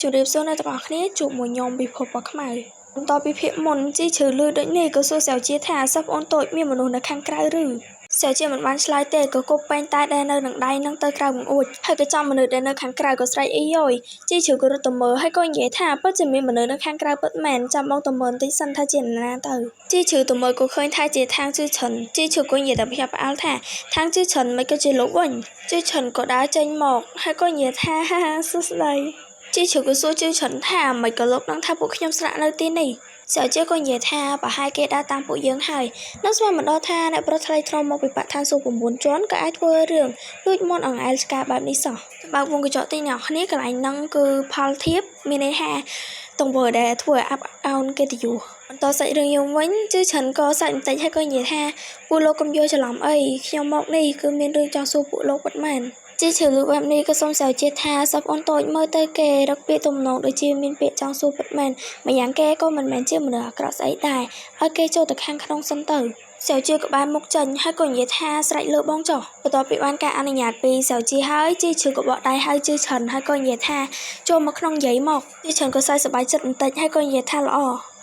chủ điệp số này tậpគ្នាជួបមួយខ្ញុំពិភពរបស់ខ្មៅបន្ទាប់ពីភាគមុនជីជ្រៅលឺដូចនេះក៏សួរសៅជាថាសពអូនតូចមានមនុស្សនៅខាងក្រៅឬសៅជាមិនបានឆ្លើយទេក៏គប់ពេញតែដែលនៅនឹងដៃនឹងទៅក្រៅបង្អួចហើយក៏ចំមនុស្សដែលនៅខាងក្រៅក៏ស្រែកអីយ៉យជីជ្រៅក៏រត់ទៅមើលហើយក៏និយាយថាពិតជាមានមនុស្សនៅខាងក្រៅពិតមែនចាំបងទៅមើលបន្តិចសិនថាជាណាទៅជីជ្រៅទៅមើលក៏ឃើញថាជាທາງជឿឆិនជីជ្រៅក៏និយាយតែភ្ញាក់ផ្អើលថាທາງជឿឆិនមិនក៏ជាលោកវិញជឿឆិនក៏ដើរចេញមកហើយក៏និយាយថាសួស្ដីជីជ្រៅក៏សួរជឿឆិនថាមិនក៏លោកនឹងថាពួកខ្ញុំស្នាក់នៅទីនេះសៅជាក៏និយាយថាប្រហែលគេដើរតាមពួកយើងហើយនៅស្មានមិនដល់ថាអ្នកប្រុសថ្លៃថ្នូរមកពីបឋានសួគ៌9ជាន់ក៏អាចធ្វើរឿងលួចមាន់អង្អែលឆ្កាបែបនេះសោះបើវងកញ្ចក់ទីអ្នកគ្នាកន្លែងហ្នឹងគឺផលធៀបមានន័យថាទង្វើដែលធ្វើឲ្យអាប់អោនកិត្តិយសបន្តសាច់រឿងយើងវិញជឿឆិនក៏សាច់បន្តិចហើយក៏និយាយថាពួកលោកកុំយល់ច្រឡំអីខ្ញុំមកនេះគឺមានរឿងចង់សួរពួកលោកពិតមែនជីជ្រៅលើបែបនេះក៏សូមសៅជាថាសពអូនតូចមើលទៅគេរកពាក្យទំនងដូចជាមានពាក្យចង់សួរពិតមែនម្យ៉ាងគេក៏មិនមែនជាមនុស្សអាក្រក់ស្អីដែរឲ្យគេចូលទៅខាងក្នុងសិនទៅសៅជាក៏បានមុខចេញហើយក៏និយាយថាស្រេចលើបងចុះបន្ទាប់ពីបានការអនុញ្ញាតពីសៅជាហើយជីជ្រៅក៏បកដៃហៅជឿឆិនហើយក៏និយាយថាចូលមកក្នុងយាយមកជីឆិនក៏សើចសប្បាយចិត្តបន្តិចហើយក៏និយាយថាល្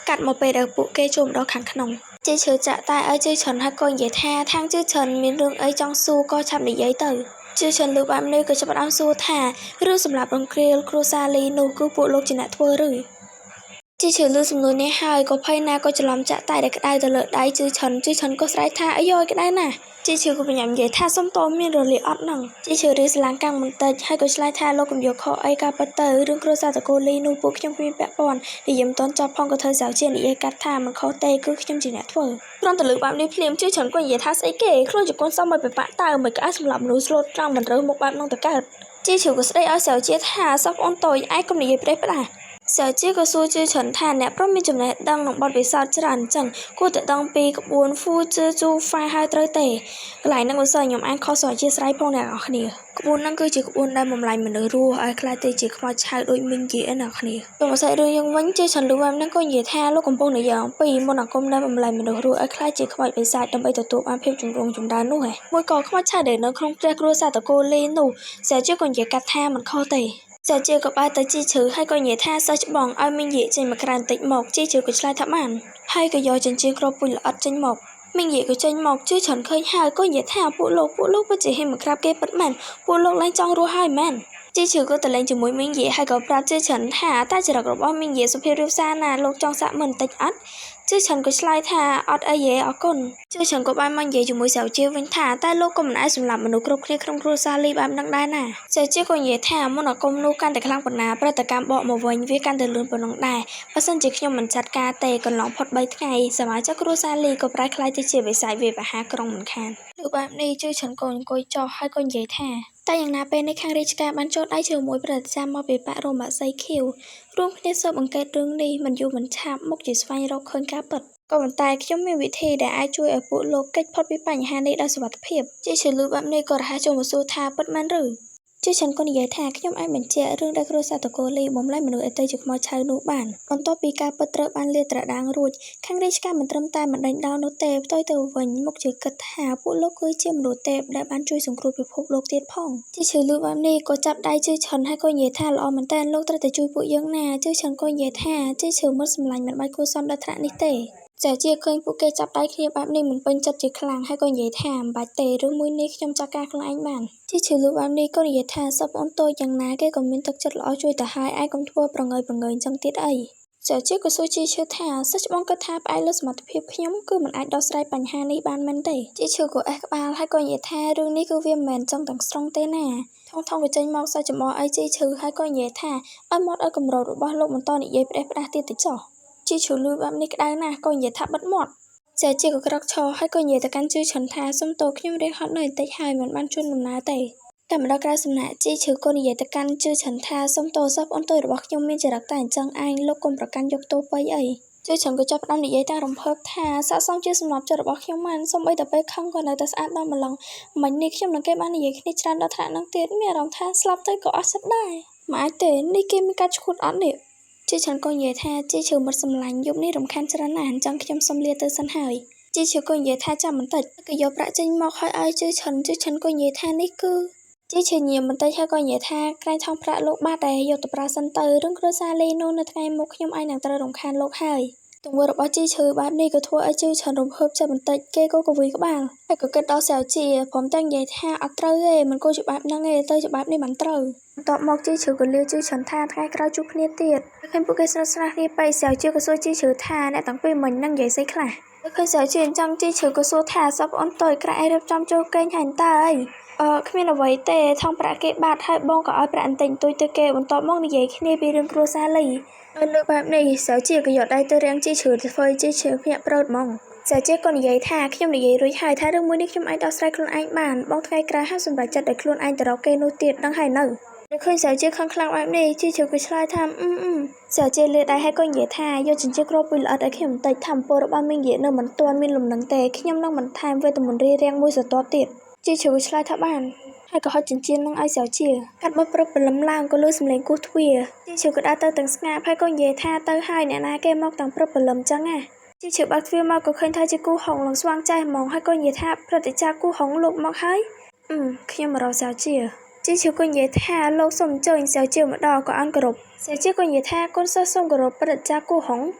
អកាត់មកពេលដែលពួកគេចូលមកដល់ខាងក្នុងជីជ្រៅចាក់តែឲ្យជឿឆិនហើយក៏និយាយថាខាងជឿឆិនមានរឿងអីចង់សួរក៏ឆាប់និយាយទៅជឿឆិនលើបែបនេះក៏ចាប់ផ្ដើមសួរថារឿងសម្រាប់រង្គ្រាលគ្រួសារលីនោះគឺពួកលោកជាអ្នកធ្វើឬជីជ្រៅលើសំណួរនេះហើយក៏ភ័យណាស់ក៏ច្រឡំចាក់តែដែលក្តៅទៅលើដៃជឿឆិនក៏ស្រែកថាអីយ៉យក្តៅណាស់ជីជ្រៅក៏បញ្ញាប់និយាយថាសុំតើមានរលាកអត់ហ្នឹងជីជ្រៅរៀបស្លាងកាំងបន្តិចហើយក៏ឆ្លើយថាលោកកុំយកខុសអីការពិតទៅរឿងគ្រួសារតកូលលីនោះពួកខ្ញុំគ្មានពាក់ព័ន្ធនិយាយមិនទាន់ចប់ផងក៏ធ្វើសៅជានិយាយកាត់ថាមិនខុសទេគឺខ្ញុំជាអ្នកធ្វើព្រមទៅលើបែបនេះភ្លាមជឿឆិនក៏និយាយថាស្អីគេខ្លួនជាកូនសមឲ្យពិបាកតើមិនក៏អាចសម្លាប់មនុស្សស្លូតត្រង់មិនរើសមុខបែបហ្នឹងទៅកើតជីជ្រៅក៏ស្ដីឲ្យសៅជាថាសពអូនតូចឯងកុំនិយាយប្រេះផ្ដាស់សៅជាក៏សួរជឿឆិនថាអ្នកប្រុសមានចំណេះដឹងនិងបទពិសោធន៍ច្រើនអញ្ចឹងគួរតែដឹងពីក្បួនហ្វូជឺជូហ្វាហើយត្រូវទេកន្លែងហ្នឹងមិនសូវខ្ញុំអានខុសសូមអធិស្ឋានផងអ្នកនរគ្នាក្បួនហ្នឹងគឺជាក្បួនដែលបំលែងមនុស្សរស់ឲ្យខ្លាចទៅជាខ្មោចឆៅដូចមីងយីអ្នកនរគ្នាចូលមកសាច់រឿងយើងវិញជឿឆិនលឺបែបហ្នឹងក៏និយាយថាលោកកំពុងនិយាយអំពីមន្តអាគមដែលបំលែងមនុស្សរស់ឲ្យខ្លាចជាខ្មោចបិសាចដើម្បីទទួលបានភាពចម្រុងចម្រើននោះហ៎មួយក៏ខ្មោចឆៅដែលនៅក្នុងផ្ទះគ្រួសារតកូលលីនោះសៅជាក៏និយាយកាត់ថាមិនខុសទេសៅជាក៏បែរទៅជីជ្រៅហើយក៏និយាយថាសិស្សច្បងឲ្យមីងយាយចេញមកក្រៅបន្តិចមកជីជ្រៅក៏ឆ្លើយថាបានហើយក៏យកចិញ្ចៀនគ្រាប់ពូជល្អិតចេញមកមីងយាយក៏ចេញមកជឿឆិនឃើញហើយក៏និយាយថាពួកលោកពិតជាហ៊ានមកក្រាបគេពិតមែនពួកលោកឡើងចង់រស់ហើយមែនជីជ្រៅក៏ទៅលេងជាមួយមីងយាយហើយក៏ប្រាប់ជឿឆិនថាតែចរិតរបស់មីងយាយសុភាពរាបសារណាលោកចង់សាក់មើលបន្តិចអត់ជឿឆិនក៏ឆ្លើយថាអត់អីទេអរគុណជឿឆិនក៏បានមកនិយាយជាមួយសៅជាវិញថាតែលោកក៏មិនអាចសម្លាប់មនុស្សគ្រប់គ្នាក្នុងគ្រួសារលីបែបហ្នឹងដែរណាសៅជាក៏និយាយថាមន្តអាគមនោះកាន់តែខ្លាំងប៉ុណ្ណាប្រតិកម្មបកមកវិញវាកាន់តែលឿនប៉ុណ្ណឹងដែរបើសិនជាខ្ញុំមិនចាត់ការទេកន្លងផុត3ថ្ងៃសមាជិកគ្រួសារលីក៏ប្រែក្លាយទៅជាវិស័យវាបហាក្រុងមិនខានលើបែបនេះជឿឆិនក៏អង្គុយចុះហើយក៏និយាយថាតែយ៉ាងណាពេលនេះខាងរាជការបានចូលដៃជាមួយប្រតិកម្មមកពីបរមសីខៀវរួមគ្នាស៊ើបអង្កេតរឿងនេះមិនយូរមិនឆាប់មុខជាស្វែងរកឃើញការពិតក៏ប៉ុន្តែខ្ញុំមានវិធីដែលអាចជួយឲ្យពួកលោកគេចផុតពីបញ្ហានេះដោយសុវត្ថិភាពជាជ្រលឺបែបនេះក៏រហ័សចូលមកសួរថាពិតមែនឬជាฉันក៏និយាយថាខ្ញុំអាចបញ្ជាក់រឿងដែលគ្រួសារតកូលីបំលែងមនុស្សឲ្យទៅជាខ្មោចឆៅនោះបានបន្ទាប់ពីការពិតត្រូវបានលាតត្រដាងរួចខាងរាជការមិនត្រឹមតែមិនដេញដោលនោះទេផ្ទុយទៅវិញមុខជាគិតថាពួកលោកគឺជាមនុស្សទេពដែលបានជួយសង្គ្រោះពិភពលោកទៀតផងជាជ្រលឺបែបនេះក៏ចាប់ដៃជឿឆិនហើយក៏និយាយថាល្អមែនតើលោកត្រូវតែជួយពួកយើងណាជឿឆិនក៏និយាយថាជាជ្រៅមិនសម្លាញ់មិនបាច់គួរសមដល់ថ្នាក់នេះទេចាជាឃើញពួកគេចាប់ដៃគ្នាបែបនេះមិនពេញចិត្តជាខ្លាំងហើយក៏និយាយថាមិនបាច់ទេរឿងមួយនេះខ្ញុំចាត់ការខ្លួនឯងបានជាជ្រលឺបែបនេះក៏និយាយថាសពអូនតូចយ៉ាងណាគេក៏មានទឹកចិត្តល្អជួយទៅហើយឯងកុំធ្វើប្រងើយអញ្ចឹងទៀតអីចាជាក៏សួរជាឈឺថាសិស្សច្បងគិតថាផ្អែកលើសមត្ថភាពខ្ញុំគឺមិនអាចដោះស្រាយបញ្ហានេះបានមែនទេជាឈឺក៏អេះក្បាលហើយក៏និយាយថារឿងនេះគឺវាមិនមែនចឹងទាំងស្រុងទេណាថងក៏ចេញមកសាច់ចំអអីជាឈឺហើយក៏និយាយថាឲ្យមាត់ឲ្យកម្រោតរបស់លោកបន្តនិយាយផ្ដេសផ្ដាស់ទៀតទៅចុះជីជ្រលឺបែបនេះក្តៅណាស់ក៏និយាយថាបិទមាត់ចាជាក៏ក្រោកឈរហើយក៏និយាយទៅកាន់ជឿឆិនថាសុំទោសខ្ញុំរៀងហត់នឿយបន្តិចហើយមិនបានជូនដំណើរទេតែម្ដងក្រោយសំណាក់ជីជ្រៅក៏និយាយទៅកាន់ជឿឆិនថាសុំទោសសពអូនតូចរបស់ខ្ញុំមានចរិតតែអញ្ចឹងឯងលោកកុំប្រកាន់យកទោសបីអីជឿឆិនក៏ចាប់ផ្ដើមនិយាយតាមរំភើបថាស័ក្តិសមជាសម្រាប់ចិត្តរបស់ខ្ញុំមិនសូម្បីតែពេលខឹងក៏នៅតែស្អាតដល់ម្លឹងមិញនេះខ្ញុំនឹងគេបាននិយាយគ្នាច្រើនដល់ថ្នាក់ហ្នឹងទៀតមានអារម្មណ៍ថាស្លាប់ទៅក៏អស់ចិត្តដែរមិនអាចទេនេះគេមានការឈួតអត់នេះជាฉันក៏និយាយថាជាជ្រៅមិត្តសម្លាញ់យប់នេះរំខានច្រើនណាស់អញ្ចឹងខ្ញុំសុំលាទៅសិនហើយជាជ្រៅក៏និយាយថាចាំបន្តិចក៏យកប្រាក់ចេញមកឲ្យជឿฉันក៏និយាយថានេះគឺ ជាឈឺញៀមបន្តិចហើយក៏និយាយថាក្រែងថងប្រាក់លោកបាត់ដែរយកទៅប្រើសិនទៅរឿងគ្រួសារលីនោះនៅថ្ងៃមុខខ្ញុំអាចនឹងត្រូវរំខានលោកហើយទង្វើរបស់ជីឈឺបែបនេះក៏ធ្វើឲ្យជីច្រើនរំភើបចិត្តបន្តិចគេក៏កវីក្បាលហើយក៏គិតដល់សាវជាព្រមទាំងនិយាយថាអត់ត្រូវទេមិនគួរជាបែបហ្នឹងទេទៅជាបែបនេះមិនត្រូវបន្ទាប់មកជីឈឺក៏លាជីច្រើនថាថ្ងៃក្រោយជួបគ្នាទៀតឃើញពួកគេស្និទ្ធស្នាលគ្នាពេកសាវជាក៏សួរជីឈឺថាអ្នកទាំងពីរមិញនឹងនិយាយស្អីខ្លះឃើញសាវជាអញ្ចឹងជីឈឺក៏សួរថាសពអូនតូចក្រែងរៀបចំចូលកេងហើយតើអីគ្មានអ្វីទេថងប្រាក់គេបាត់ហើយបងក៏ឲ្យប្រាក់អន្តិចទួយទៅគេបន្ទាប់មកនិយាយគ្នាពីរឿងគ្រួសារលីលើបែបនេះសាវជាក៏យកដៃទៅរាំងជីឈឺធ្វើជីឈឺភ្ញាក់ប្រោតហ្មងសាវជាក៏និយាយថាខ្ញុំនិយាយរួចហើយថារឿងមួយនេះខ្ញុំអាចដោះស្រាយខ្លួនឯងបានបងថ្ងៃក្រោយហាក់សម្រេចចិត្តឲ្យខ្លួនឯងទៅរកគេនោះទៀតដឹងហើយនៅឃើញសាវជាខឹងខ្លាំងបែបនេះជីឈឺក៏ឆ្លើយថាសាវជាលើដៃហើយក៏និយាយថាយកចិញ្ចៀនគ្រាប់ពុយល្អិតឲ្យខ្ញុំបន្តិចថាអំពើរបស់មីងយានៅមិនទាន់មានលំនឹងទេខ្ញុំនឹងបន្ថែមវេទមន្តរាងមួយស្រទាប់ទៀតជីឈឺក៏ឆ្លើយថាបានហើយក៏ហុចចិញ្ចៀននឹងឲ្យសាវជាកាត់មកព្រឹបព្រលឹមឡើងក៏លឺសំឡេងគោះទ្វារជីឈឺក៏ដើរទៅទាំងស្ងាត់ហើយក៏និយាយថាទៅហើយអ្នកណាគេមកទាំងព្រឹបព្រលឹមចឹងណាជីឈឺបើកទ្វារមកក៏ឃើញថាជាគូហុងឡើងស្វាងចែហ្មងហើយក៏និយាយថាព្រឹត្តិការណ៍គូហុងលោកមកហើយខ្ញុំមករកសាវជាជីឈឺក៏និយាយថាលោកសូមអញ្ជើញសាវជាម្ដងក៏អន់គោរពសាវជាក៏និយាយថាកូនសិស្សសូមគោរពព្រឹត្តិការណ៍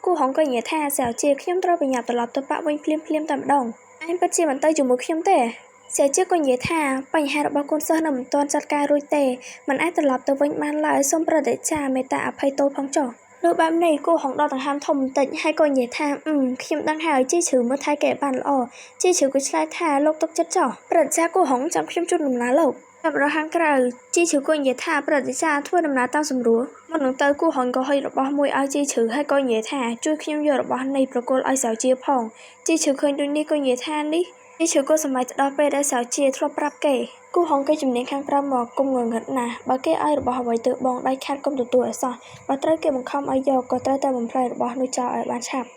គូហុងក៏និយាយថាសាវជាខ្ញុំត្រូវប្រញាប់ត្រឡប់ទៅប៉ាក់វិញភ្លាមតែម្ដងឯងពិតជាមិនទៅជាមួយខ្ញុំទេសាវជាក៏និយាយថាបញ្ហារបស់កូនសិស្សនៅមិនទាន់ចាត់ការរួចទេមិនអាចត្រឡប់ទៅវិញបានឡើយសូមប្រតិចាមេត្តាអភ័យទោសផងចុះលើបែបនេះគូហុងដល់ដង្ហើមធំបន្តិចហើយក៏និយាយថាខ្ញុំដឹងហើយជីឈឺមើលថែគេបានល្អជីឈឺក៏ឆ្លើយថាលោកទុកចិត្តចុះប្រតិចាគូហុងចាំខ្ញុំជូនដំណើរលោកតាមរហ័ងក្រៅជីឈឺក៏និយាយថាប្រតិចាធ្វើដំណើរតាមសម្រួលមុននឹងទៅគូហុងក៏ហុចរបស់មួយឲ្យជីឈឺហើយក៏និយាយថាជួយខ្ញុំយករបស់នេះប្រគល់ឲ្យសាវជាផងជីឈឺឃើញដូចនេះក៏និយាយថានេះជីឈឺក៏សម័យទៅដល់ពេលដែលសាវជាធ្លាប់ប្រាប់គេគូហុងគេជំនាញខាងក្រៅមកគុំងងឹតណាស់បើគេឲ្យរបស់អ្វីទៅបងដៃខាត់គុំទទួលឲ្យសោះបើត្រូវគេបង្ខំឲ្យយកក៏ត្រូវតែបំផ្លាញរបស់នោះចោលឲ្យបានឆាប់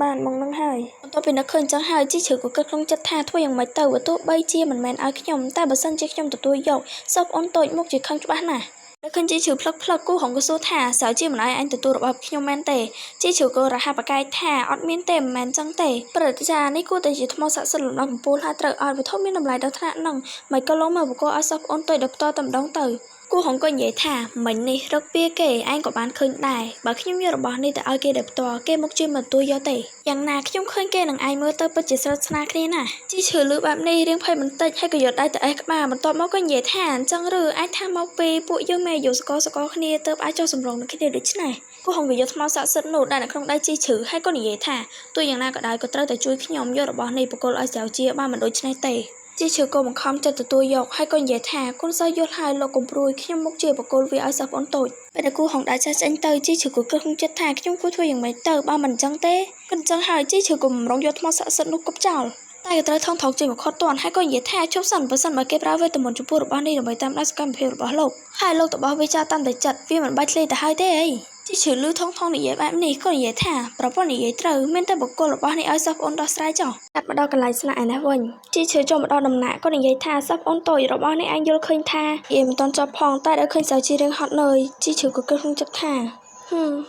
បានមកនឹងហើយបន្ទាប់ពីនឹកឃើញចឹងហើយជីឈឺក៏គិតក្នុងចិត្តថាធ្វើយ៉ាងម៉េចទៅបើទោះបីជាមិនមែនឲ្យខ្ញុំតែបើសិនជាខ្ញុំទទួលយកសពអូនតូចមុខជាខឹងច្បាស់ណាស់នៅឃើញជីឈឺផ្លឹកគូហុងក៏សួរថាសាវជាមិនឲ្យអញទទួលរបស់ខ្ញុំមែនទេជីឈឺក៏រហ័សប្រកែកថាអត់មានទេមិនមែនចឹងទេព្រឹត្តិការណ៍នេះគួរតែជាថ្មស័ក្តិសិទ្ធិលំដាប់កំពូលហើយត្រូវឲ្យវត្ថុមានតម្លៃដល់ថ្នាក់ហ្នឹងមិនក៏លោកមកបកឲ្យសពអូនតូចដល់ផ្ទាល់តែម្ដងទៅគូហុងក៏និយាយថាមិញនេះរកពីគេឯងក៏បានឃើញដែរបើខ្ញុំយករបស់នេះទៅឲ្យគេដោយផ្ទាល់គេមកជិះមកទួយយកទេយ៉ាងណាខ្ញុំឃើញគេនឹងឯងមើលទៅពិតជាស្និទ្ធស្នាលគ្នាណាស់ជីឈឺលឺបែបនេះរៀងភ័យបន្តិចហើយក៏យកដៃទៅអេះក្បាលបន្ទាប់មកក៏និយាយថាអញ្ចឹងឬអាចថាមកពីពួកយើងមេយុសកលគ្នាទៅអាចចុះសម្រងនឹងគ្នាដូច្នេះគូហុងក៏យកថ្មស័ក្តិសិទ្ធិនោះដាក់នៅក្នុងដៃជីឈឺហើយក៏និយាយថាទោះយ៉ាងណាក៏ដោយក៏ត្រូវតែជួយខ្ញុំយករបស់នេះបកគលឲ្យសាវជាបានមិនដូច្នេះទេជីឈឺក៏បង្ខំចិត្តទទួលយកហើយក៏និយាយថាគុណសិស្សយល់ហើយលោកកុំព្រួយខ្ញុំមកជាបកគលវាឲ្យសិស្សប្អូនតូចពេលដែលគូហុងដាក់ចាស់ចេញទៅជីឈឺក៏គិតក្នុងចិត្តថាខ្ញុំគួរធ្វើយ៉ាងម៉េចទៅបើមិនអញ្ចឹងទេគិតអញ្ចឹងហើយជីឈឺក៏បំរុងយកថ្មស័ក្តិសិទ្ធិនោះគប់ចោលតែក៏ត្រូវថងថោកចេញមកខត់ទាន់ហើយក៏និយាយថាជប់សិនបើសិនបើគេប្រើវេទមន្តចំពោះរបស់នេះដើម្បីតាមដានសកម្មភាពរបស់លោកហើយលោកទៅបោះវាចោលតាមតែចិត្តវាមិនបាច់លេទៅហើយទេអីជីឈឺលឺថងនិយាយបែបនេះក៏និយាយថាប្រពន្ធនិយាយត្រូវមានតែបកគលរបស់នេះឲ្យសិស្សប្អូនដោះស្រាយចុះកាត់មកដល់កន្លែងស្នាក់ឯនេះវិញជីឈឺចូលមកដល់ដំណាក់ក៏និយាយថាសិស្សប្អូនតូចរបស់នេះអញយល់ឃើញថាវាមិនទាន់ចប់ផងតែដល់ឃើញសាវជារៀងហត់នឿយជីឈឺក៏គិតក្នុងចិត្តថា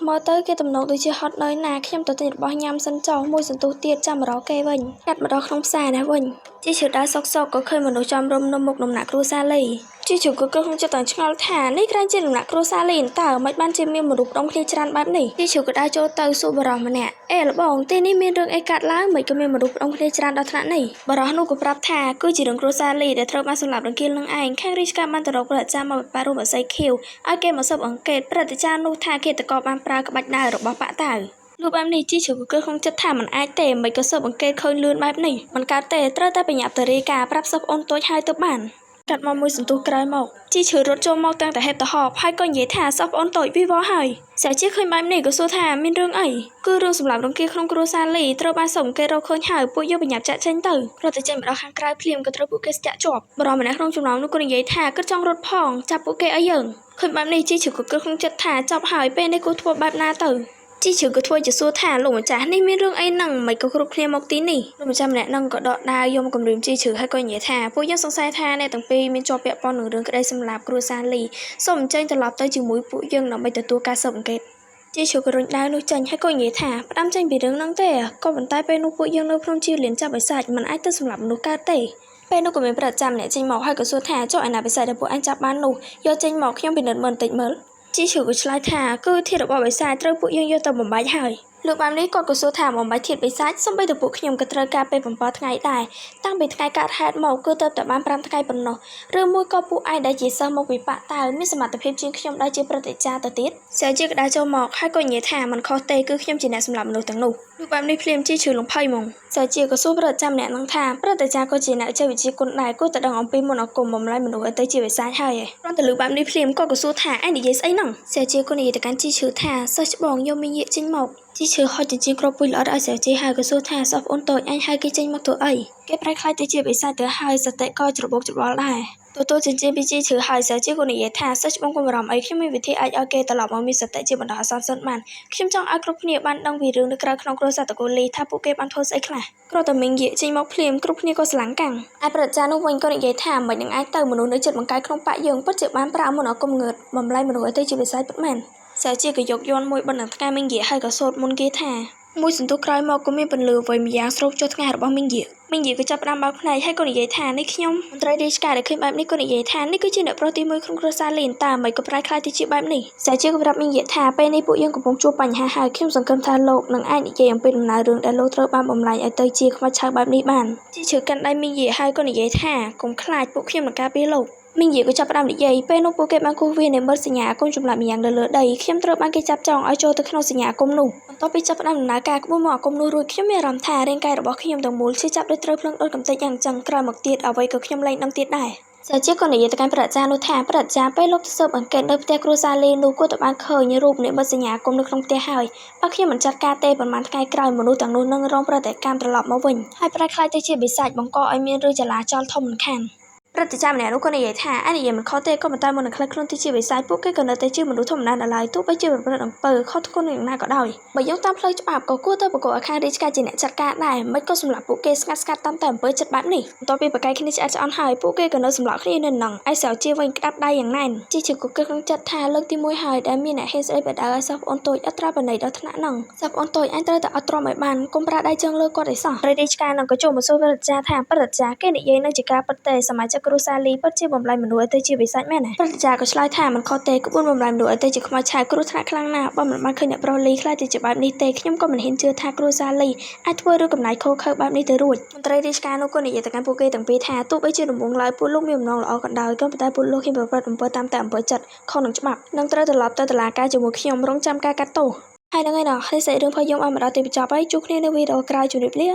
មើលទៅគេទំនងដូចជាហត់នឿយណាខ្ញុំទៅទិញរបស់ញ៉ាំសិនចុះមួយសន្ទុះទៀតចាំមករកគេវិញកាត់មកដល់ក្នុងផ្សារនេះវិញជីឈឺដើរសុកក៏ឃើញមនុស្សចំរុំនៅមុខដំណាក់គ្រួសារលីជីឈឺក៏គិតក្នុងចិត្តតែឆ្ងល់ថានេះក្រែងជាដំណាក់គ្រួសារលីតើមិនបានជាមានមនុស្សដុំគ្នាច្រើនបែបនេះជីឈឺក៏ដើរចូលទៅសួរបរិសម្នាក់លបងទីនេះមានរឿងអីកាត់ឡើងមិនក៏មានមនុស្សដុំគ្នាច្រើនដល់ថ្នាក់នេះបរិសនោះក៏ប្រាប់ថាគឺជារឿងគ្រួសារលីដែលត្រូវបានសម្លាប់រង្គាលនឹងឯងខាងរាជការបានទៅរកព្រះអាចារ្យមកបបារួមអស័យខៀវឲ្យគេមកស៊ើបអង្កេតព្រឹត្តិការណ៍នោះថាគេតកបានប្រើក្បាច់ដាវរបស់បាក់តាវលោកបែបនេះជីឈឺក៏គិតក្នុងចិត្តថាមិនអាចទេមិនក៏ស៊ើបអង្កេតឃើញលឿនបែបនេះមិនកើតទេត្រូវតែបញ្ញាប់ទៅរាយការណ៍ប្រាប់សិស្សប្អូនតូចហើយទៅបានកាត់មកមួយសន្ទុះក្រោយមកជីឈឺរត់ចូលមកទាំងតែហេតុទៅហប់ហើយក៏និយាយថាសិស្សប្អូនតូចវិវត្តហើយសាជាឃើញបែបនេះក៏សួរថាមានរឿងអីគឺរឿងសម្រាប់រង្គាលក្នុងគ្រួសារលីត្រូវបានសុំគេរកឃើញហើយពួកយើងបញ្ញាប់ចាក់ចេញទៅព្រោះតែចេញមកដល់ខាងក្រៅភ្លាមក៏ត្រូវពួកគេស្ទាក់ជាប់បរិសម្នាក់ក្នុងចំណោមនោះក៏និយាយថាគិតចង់រត់ផងចាប់ពួកគេឲ្យយើងឃើញបែបនេះជីឈឺក៏គិតក្នុងចិត្តថាចប់ហើយពេលនេះគួរធ្វើបែបណាទៅជីឈឺក៏ធ្វើជាសួរថាលោកម្ចាស់នេះមានរឿងអីហ្នឹងមិនក៏គ្រប់គ្នាមកទីនេះលោកម្ចាស់ម្នាក់ហ្នឹងក៏ដកដាវយកមកគំរាមជីឈឺហើយក៏និយាយថាពួកយើងសង្ស័យថាអ្នកទាំងពីរមានជាប់ពាក់ព័ន្ធនឹងរឿងក្តីសម្លាប់គ្រួសារលីសូមអញ្ជើញត្រឡប់ទៅជាមួយពួកយើងដើម្បីទទួលការស៊ើបអង្កេតជីឈឺក៏រុញដាវនោះចេញហើយក៏និយាយថាផ្ដាំចេញពីរឿងហ្នឹងទេក៏ប៉ុន្តែពេលនោះពួកយើងនៅភ្នំជាលៀនចាប់ឲ្យសាច់មិនអាចទៅសម្លាប់មនុស្សកើតទេ ពេលនោះក៏មានប្រចាំម្នាក់ចេញមកហើយក៏សួរថាចុះឯណាបិសាចដែលពួកអញចាប់បាននោះយកចេញមកខ្ញុំពិនិត្យមើលបន្តិចមើលជីឈឺក៏ឆ្លើយថាគឺធាតុរបស់បិសាចត្រូវពួកយើងយកទៅបំបែកហើយលោកបាននេះគាត់ក៏សួរថាបំបែកធាតុបិសាចសូម្បីតែពួកខ្ញុំក៏ត្រូវការពេល7ថ្ងៃដែរតាំងពីថ្ងៃកើតហេតុមកគឺទៅតែបាន5ថ្ងៃប៉ុណ្ណោះឬមួយក៏ពួកឯងដែលជាសិស្សមកវិបាកតើមានសមត្ថភាពជាងខ្ញុំដែលជាប្រតិចារទៅទៀតស្រាជាក៏ដើរចូលមកហើយក៏និយាយថាមិនខុសទេគឺខ្ញុំជាអ្នកសម្លាប់មនុស្សទាំងនោះលោកបែបនេះភ្លាមជីឈឺលំភ័យហ្មងស្រាជាក៏សួរប្រតិចាំម្នាក់នឹងថាប្រតិចារក៏ជាអ្នកចេះវិទ្យាគុណដែរគួរតែដឹងអំពីមន្តអាគមបំលែងមនុស្សឲ្យទៅជាបិសាចហើយគ្រាន់តែលើបែបនេះភ្លាមគាត់ក៏សួរថាឯងនិយាយស្អីហ្នឹងស្រាជាក៏និយាយទៅកាន់ជីឈឺថាសិស្សច្បងយកមីងាកចេញមកជីឈឺហត់ចិញ្ចៀនគ្រាប់ពុយល្អិតឲ្យស្រាជាហើយក៏សួរថាសោះប្អូនតូចអញហៅគេចេញមកធ្វើអីគេប្រែខ្លាចទៅជាបិសាចទៅហើយសតិក៏ច្របូកច្របល់ដែរទទួលចិញ្ចៀនពីជីឈឺហើយស្រាជាក៏និយាយថាសិស្សច្បងកុំបារម្ភអីខ្ញុំមានវិធីអាចឲ្យគេត្រឡប់មកមានសតិជាបណ្ដោះអាសន្នសិនបានខ្ញុំចង់ឲ្យគ្រប់គ្នាបានដឹងពីរឿងនៅក្រៅក្នុងគ្រួសារតកូលលីថាពួកគេបានធ្វើស្អីខ្លះគ្រាន់តែមីងងាកចេញមកភ្លាមគ្រប់គ្នាក៏ស្រឡាំងកាំងឯប្រតិចារនោះវិញក៏និយាយថាមិននឹងអាចទៅមនុស្សនៅចិត្តបង្កាយក្នុងបាក់យើងពិតជាបានប្រើមន្តអាគមងើតបំលែងមនុស្សឲ្យទៅជាបិសាចពិតមែនស្រាជាក៏យកយ័ន្តមួយបិណ្ឌនឹងថ្ងៃមីងងាកហើយក៏សូត្រមន្តគាថាមួយសន្ទុះក្រោយមកក៏មានពន្លឺវៃម្យ៉ាងស្រូបចូលថ្ងៃរបស់មីងយាក៏ចាប់ផ្ដើមបើកភ្នែកហើយក៏និយាយថានេះខ្ញុំមន្ត្រីរាជការដែលឃើញបែបនេះក៏និយាយថានេះគឺជាអ្នកប្រុសទី1ក្នុងគ្រួសារលីនតើមិនក៏ប្រែខ្លាចទៅជាបែបនេះស្រាជាក៏ប្រាប់មីងយាថាពេលនេះពួកយើងកំពុងជួបបញ្ហាហើយខ្ញុំសង្ឃឹមថាលោកនឹងអាចនិយាយអំពីដំណើររឿងដែលលោកត្រូវបានបំលែងឲ្យទៅជាខ្មោចឆៅបែបនេះបានជីឈឺកាន់ដៃមីងយាហើយក៏និយាយថាកុំខ្លាចពួកខ្ញុំនឹងការពារលោកមីងយាក៏ចាប់ផ្ដើមនិយាយពេលនោះពួកគេបានគូសវាសនៃមើលសញ្ញាអាគមចម្លាក់ម្យ៉ាងលើដីខ្ញុំត្រូវបានគេចាប់ចងឲ្យចូលទៅក្នុងសញ្ញាអាគមនោះបន្ទាប់ពីចាប់ផ្ដើមដំណើរការក្បួនមកអាគមនោះរួចខ្ញុំមានអារម្មណ៍ថារាងកាយរបស់ខ្ញុំទាំងមូលឈឺចាប់ដោយត្រូវភ្លឹងដូចកំទេចយ៉ាងចឹងក្រោយមកទៀតអ្វីក៏ខ្ញុំលែងដឹងទៀតដែរស្រាជាក៏និយាយទៅកាន់ប្រតិចារនោះថាប្រតិចារពេលលោកទៅស៊ើបអង្កេតនៅផ្ទះគ្រួសារលេនោះគួរតែបានឃើញរូបនៃបិទសញ្ញាអាគមនៅក្នុងផ្ទះហើយបើខ្ញុំមិនចាត់ការទេប៉ុន្មានថ្ងៃក្រោយមនុស្សទាំងនោះនឹងរងប្រតិកម្មត្រឡប់មកវិញហើយប្រែខ្លាចទៅជាបិសាចបង្កឲ្យមានរឿងចលាចលធំមិនខានប្រតិចាំម្នាក់នោះក៏និយាយថាអញនិយាយមិនខុសទេក៏ប៉ុន្តែមុននឹងខ្លះខ្លួនទីជាបិសាចពួកគេក៏នៅតែជាមនុស្សធម្មតាដល់ឡើយទោះបីជាប្រព្រឹត្តអំពើខុសធ្ងន់យ៉ាងណាក៏ដោយបើយោងតាមផ្លូវច្បាប់ក៏គួរទៅប្រកបឲ្យខាងរាជការជាអ្នកចាត់ការដែរមិនក៏សម្រាប់ពួកគេស្ងាត់តាមតែអំពើចិត្តបែបនេះបន្ទាប់ពីប្រកែកគ្នាឆ្អែតឆ្អន់ហើយពួកគេក៏នៅសម្លាប់គ្នានៅនឹងឯស្រាវជាវិញក្តាប់ដៃយ៉ាងណែនជីជក៏គិតក្នុងចិត្តថាលើកទី1ហើយដែលមានអ្នកហេស្អីបដៅឲ្យសិស្សប្អូនតូចអត្រាបណីដល់ថ្នាក់ហ្នឹងសិស្សប្អូនតូចអញត្រូវតែអត់ទ្រាំឲ្យបានកុំប្រាដៃជើងលើគាត់ឲ្យសោះរាជការនឹងក៏ចូលមកសួរប្រតិចារថាប្រតិចារគេនិយាយនឹងជាការពិតទេសមាជិកគ្រួសារលីពិតជាបំលែងមនុស្សឲ្យទៅជាបិសាចមែនប្រតិចារក៏ឆ្លើយថាមិនខុសទេក្បួនបំលែងមនុស្សឲ្យទៅជាខ្មោចឆៅគ្រោះថ្នាក់ខ្លាំងណាស់បើមិនបានឃើញអ្នកប្រុសលីខ្លាចទៅជាបែបនេះទេខ្ញុំក៏មិនហ៊ានជឿថាគ្រួសារលីអាចធ្វើរឿងកំណាចខុសខើបែបនេះទៅរួចមន្ត្រីរាជការនោះក៏និយាយទៅកាន់ពួកគេទាំងពីរថាទោះបីជាដំបូងឡើយពួកលោកមានបំណងល្អក៏ដោយក៏ប៉ុន្តែពួកលោកហ៊ានប្រព្រឹត្តអំពើតាមតែអំពើចិត្តខុសនឹងច្បាប់នឹងត្រូវត្រឡប់ទៅតុលាការជាមួយខ្ញុំរងចាំការកាត់ទោសហើយនឹងឯណោះនេះសាច់រឿងរបស់យើងបានមកដល់ទីបញ្ចប់ហើយជួបគ្នានៅវីដេអូក្រោយជម្រាបលា